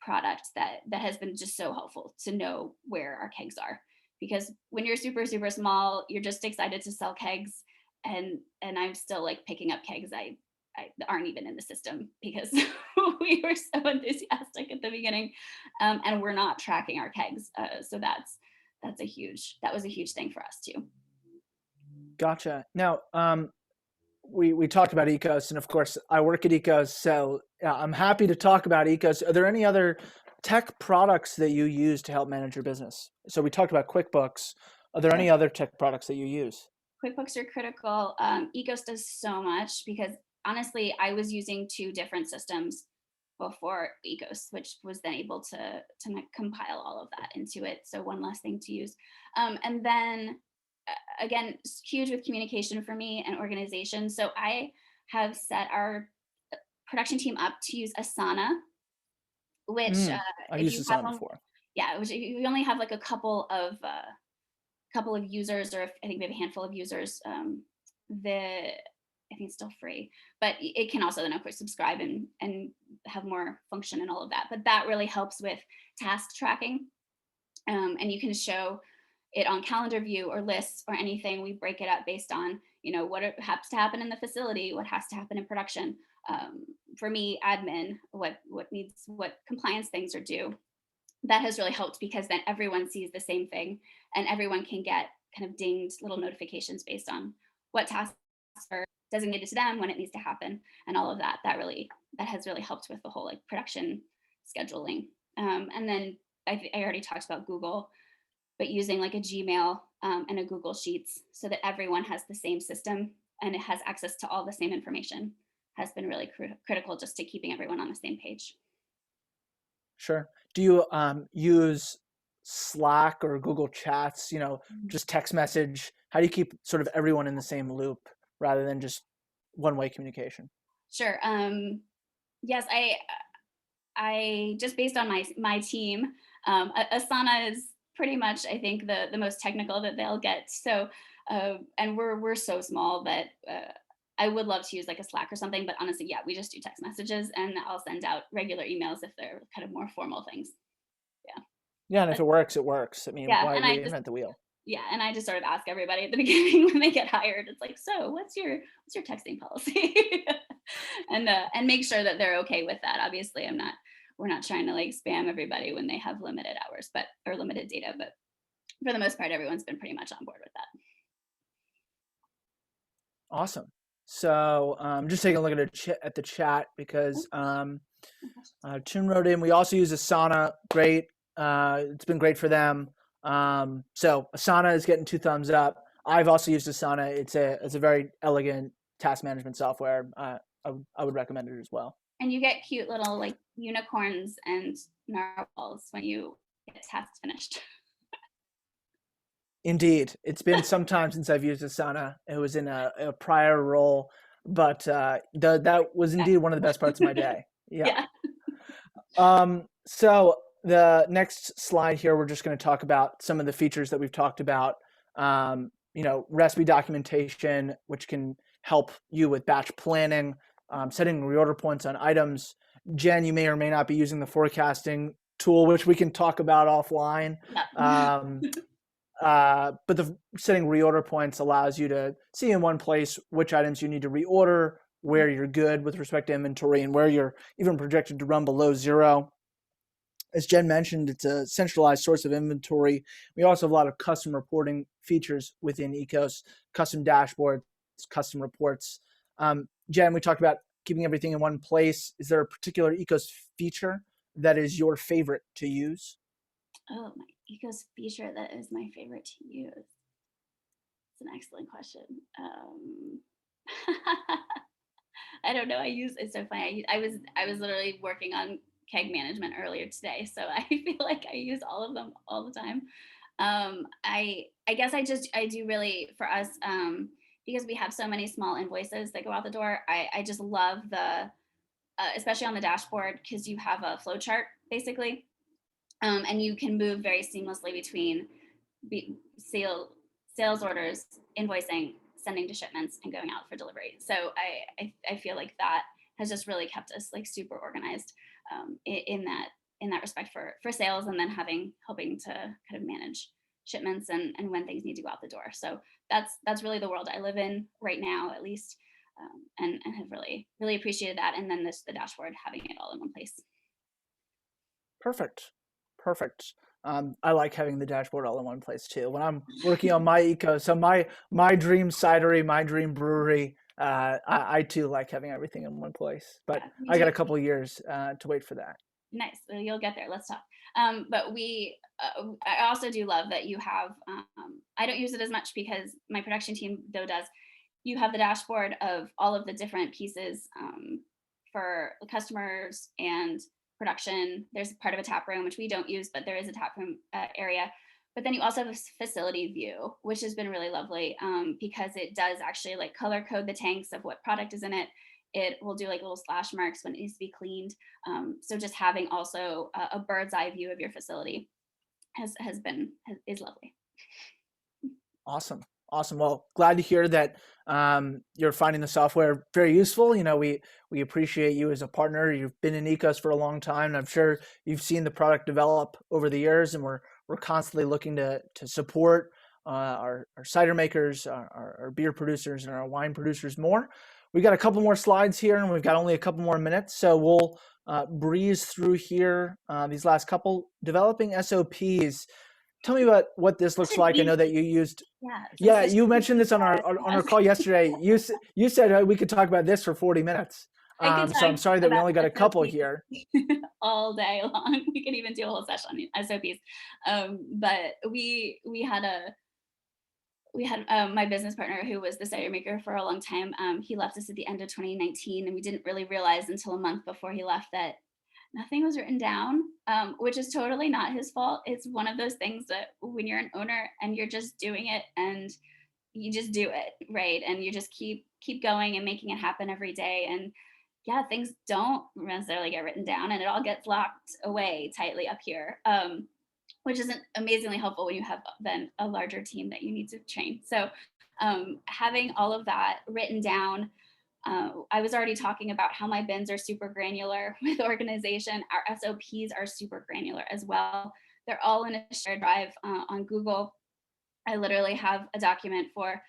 product that has been just so helpful to know where our kegs are. Because when you're super, super small, you're just excited to sell kegs. And I'm still like picking up kegs I aren't even in the system because we were so enthusiastic at the beginning, and we're not tracking our kegs. So that was a huge thing for us too. Gotcha. Now, we talked about Ekos, and of course, I work at Ekos, so I'm happy to talk about Ekos. Are there any other tech products that you use to help manage your business? So we talked about QuickBooks. Are there any other tech products that you use? QuickBooks are critical. Ekos does so much because honestly, I was using 2 different systems before Ekos, which was then able to compile all of that into it. So one less thing to use. And then again, huge with communication for me and organization. So I have set our production team up to use Asana, which I've if used you Asana have before. Yeah, which if you only have like a couple of users, or I think maybe a handful of users, I think it's still free, but it can also then of course subscribe and have more function and all of that. But that really helps with task tracking, and you can show it on calendar view or lists or anything. We break it up based on what has to happen in the facility, what has to happen in production. For me, admin, what compliance things are due. That has really helped because then everyone sees the same thing and everyone can get kind of dinged little notifications based on what tasks are designated to them, when it needs to happen, and all of that. That has really helped with the whole like production scheduling. And then I already talked about Google, but using like a Gmail and a Google Sheets so that everyone has the same system and it has access to all the same information has been really critical just to keeping everyone on the same page. Sure. Do you use Slack or Google Chats, just text message? How do you keep sort of everyone in the same loop rather than just one-way communication? Sure. Yes, I just based on my team, Asana is pretty much, I think, the most technical that they'll get. So, and we're so small that I would love to use like a Slack or something, but honestly, yeah, we just do text messages and I'll send out regular emails if they're kind of more formal things. Yeah. Yeah, and if it works, it works. I mean, yeah, why reinvent the wheel? Yeah, and I just sort of ask everybody at the beginning when they get hired. It's like, so what's your texting policy? and make sure that they're okay with that. Obviously, we're not trying to like spam everybody when they have limited hours, or limited data, but for the most part, everyone's been pretty much on board with that. Awesome. So just taking a look at the chat because Tim wrote in, we also use Asana. Great. It's been great for them. So Asana is getting 2 thumbs up. I've also used Asana. It's a very elegant task management software. I would recommend it as well. And you get cute little like unicorns and narwhals when you get tasks finished. Indeed. It's been some time since I've used Asana. It was in a prior role, but that was indeed one of the best parts of my day. Yeah. So the next slide here, we're just going to talk about some of the features that we've talked about. Recipe documentation, which can help you with batch planning, setting reorder points on items. Jen, you may or may not be using the forecasting tool, which we can talk about offline. But the setting reorder points allows you to see in one place which items you need to reorder, where you're good with respect to inventory, and where you're even projected to run below zero. As Jen mentioned, it's a centralized source of inventory. We also have a lot of custom reporting features within Ekos, custom dashboards, custom reports. Jen, we talked about keeping everything in one place. Is there a particular Ekos feature that is your favorite to use? Oh, my Ekos feature that is my favorite to use. It's an excellent question. I don't know. It's so funny. I was literally working on keg management earlier today, so I feel like I use all of them all the time. I guess I do really, for us, because we have so many small invoices that go out the door. I just love the especially on the dashboard, because you have a flow chart basically, and you can move very seamlessly between sales orders, invoicing, sending to shipments, and going out for delivery. So I feel like that has just really kept us like super organized in that respect for sales, and then helping to kind of manage shipments and when things need to go out the door. So that's really the world I live in right now, at least, and have really appreciated that. And then the dashboard, having it all in one place. Perfect. I like having the dashboard all in one place too. When I'm working on my Ekos, so my dream cidery, my dream brewery, I too like having everything in one place. But Yeah, I got a couple of years to wait for that. Nice. So you'll get there. Let's talk. But I also do love that you have, I don't use it as much because my production team though does. You have the dashboard of all of the different pieces for customers and production. There's part of a tap room, which we don't use, but there is a tap room area. But then you also have a facility view, which has been really lovely because it does actually like color code the tanks of what product is in it. It will do like little slash marks when it needs to be cleaned. So just having also a bird's eye view of your facility is lovely. Awesome. Well, glad to hear that you're finding the software very useful. You know, we appreciate you as a partner. You've been in Ekos for a long time, and I'm sure you've seen the product develop over the years, and we're constantly looking to support our cider makers, our beer producers, and our wine producers more. We got a couple more slides here, and we've got only a couple more minutes, so we'll breeze through here. These last couple, developing SOPs. Tell me about what this looks like. I know that you used. Yeah, you mentioned this on our call yesterday. You said we could talk about this for 40 minutes. So I'm sorry that we only got a couple here. All day long. We could even do a whole session on SOPs. But we had my business partner, who was the cider maker for a long time. He left us at the end of 2019, and we didn't really realize until a month before he left that nothing was written down, which is totally not his fault. It's one of those things that when you're an owner and you're just doing it and you just do it, right? And you just keep going and making it happen every day. And yeah, things don't necessarily get written down, and it all gets locked away tightly up here, which isn't amazingly helpful when you have then a larger team that you need to train. So having all of that written down, I was already talking about how my bins are super granular with organization. Our SOPs are super granular as well. They're all in a shared drive on Google. I literally have a document for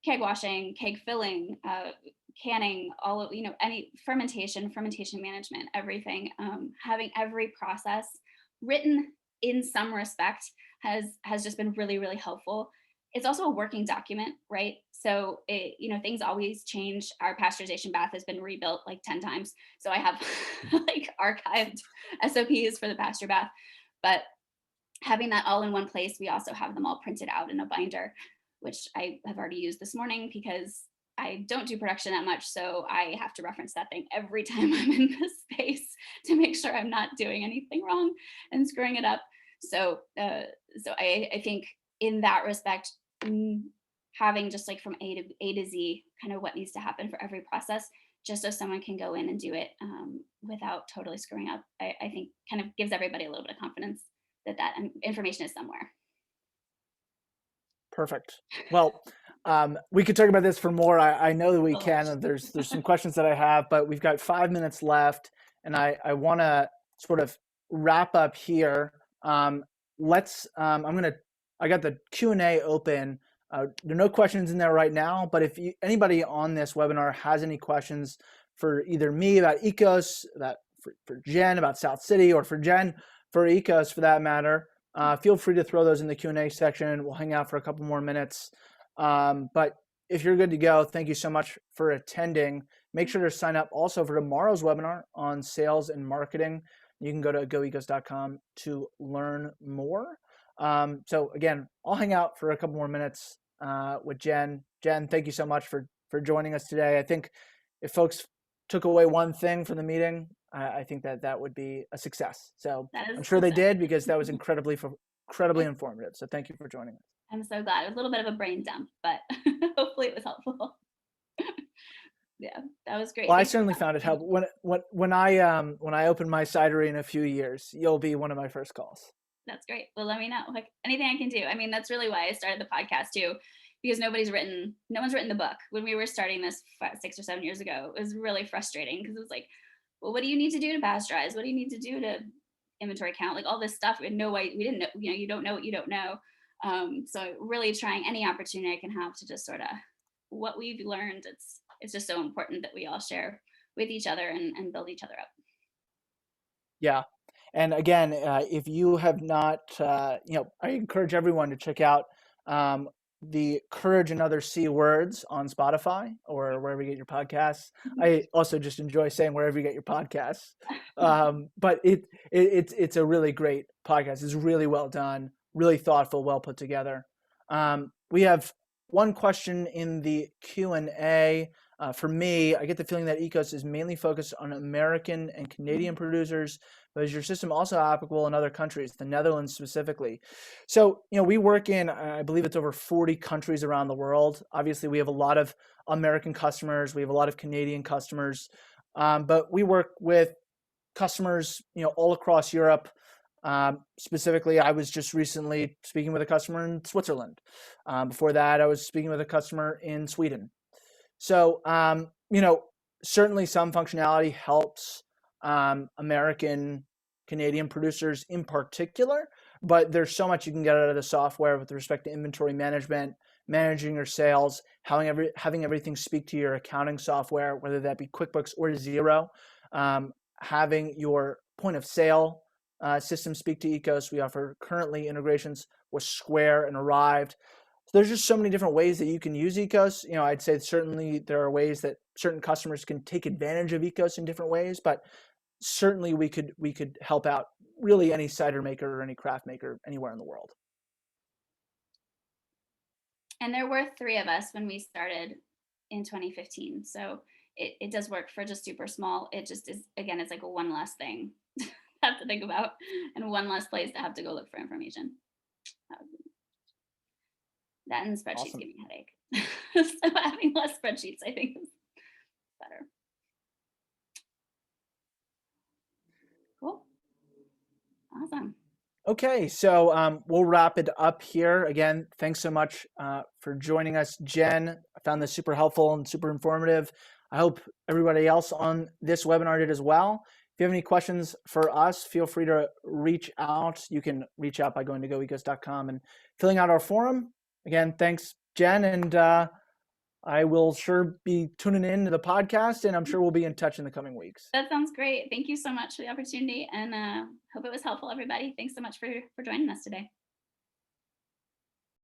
keg washing, keg filling, canning, all of, any fermentation management, everything. Having every process written in some respect has just been really, really helpful. It's also a working document, right? So things always change. Our pasteurization bath has been rebuilt like 10 times. So I have like archived SOPs for the pasture bath, but having that all in one place, we also have them all printed out in a binder, which I have already used this morning because I don't do production that much. So I have to reference that thing every time I'm in this space to make sure I'm not doing anything wrong and screwing it up. So I think in that respect, having just like from A to Z kind of what needs to happen for every process, just so someone can go in and do it without totally screwing up, I think kind of gives everybody a little bit of confidence that information is somewhere. Perfect. Well, we could talk about this for more. I know that we can. There's some questions that I have, but we've got 5 minutes left, and I want to sort of wrap up here. I got the Q&A open. There are no questions in there right now, but if anybody on this webinar has any questions for either me about Ekos, for Jen about South City, or for Jen for Ekos for that matter, feel free to throw those in the Q&A section. We'll hang out for a couple more minutes. But if you're good to go, thank you so much for attending. Make sure to sign up also for tomorrow's webinar on sales and marketing. You can go to goekos.com to learn more. So again, I'll hang out for a couple more minutes with Jen. Jen, thank you so much for joining us today. I think if folks took away one thing from the meeting, I think that would be a success. So I'm sure they did, because that was incredibly informative. So thank you for joining us. I'm so glad. It was a little bit of a brain dump, but hopefully it was helpful. Yeah, that was great. Well, I certainly found it helpful. When I open my cidery in a few years, you'll be one of my first calls. That's great. Well, let me know, like, anything I can do. I mean, that's really why I started the podcast too, because no one's written the book. When we were starting this 6 or 7 years ago, it was really frustrating, because it was like, well, what do you need to do to pasteurize? What do you need to do to inventory count? Like all this stuff. We didn't know, you don't know what you don't know. So really trying any opportunity I can have to just sort of what we've learned. It's just so important that we all share with each other and build each other up. Yeah. And again, if you have not, I encourage everyone to check out the Courage and Other C Words on Spotify or wherever you get your podcasts. I also just enjoy saying wherever you get your podcasts. But it's a really great podcast. It's really well done, really thoughtful, well put together. We have one question in the Q&A. For me, I get the feeling that Ekos is mainly focused on American and Canadian producers, but is your system also applicable in other countries, the Netherlands specifically? So, we work in, I believe it's over 40 countries around the world. Obviously, we have a lot of American customers. We have a lot of Canadian customers, but we work with customers, all across Europe. Specifically, I was just recently speaking with a customer in Switzerland. Before that, I was speaking with a customer in Sweden. So, certainly some functionality helps American, Canadian producers in particular, but there's so much you can get out of the software with respect to inventory management, managing your sales, having everything speak to your accounting software, whether that be QuickBooks or Xero, having your point of sale system speak to Ekos. We offer currently integrations with Square and Arrived. There's just so many different ways that you can use Ekos. I'd say certainly there are ways that certain customers can take advantage of Ekos in different ways, but certainly we could help out really any cider maker or any craft maker anywhere in the world. And there were 3 of us when we started in 2015. So it does work for just super small. It just is, again, it's like one less thing to have to think about and one less place to have to go look for information. That and spreadsheets Awesome. give me a headache. So having less spreadsheets, I think, is better. Cool. Awesome. Okay, so we'll wrap it up here. Again, thanks so much for joining us, Jen. I found this super helpful and super informative. I hope everybody else on this webinar did as well. If you have any questions for us, feel free to reach out. You can reach out by going to goekos.com and filling out our forum. Again, thanks, Jen, and I will sure be tuning in to the podcast, and I'm sure we'll be in touch in the coming weeks. That sounds great. Thank you so much for the opportunity, and hope it was helpful, everybody. Thanks so much for joining us today.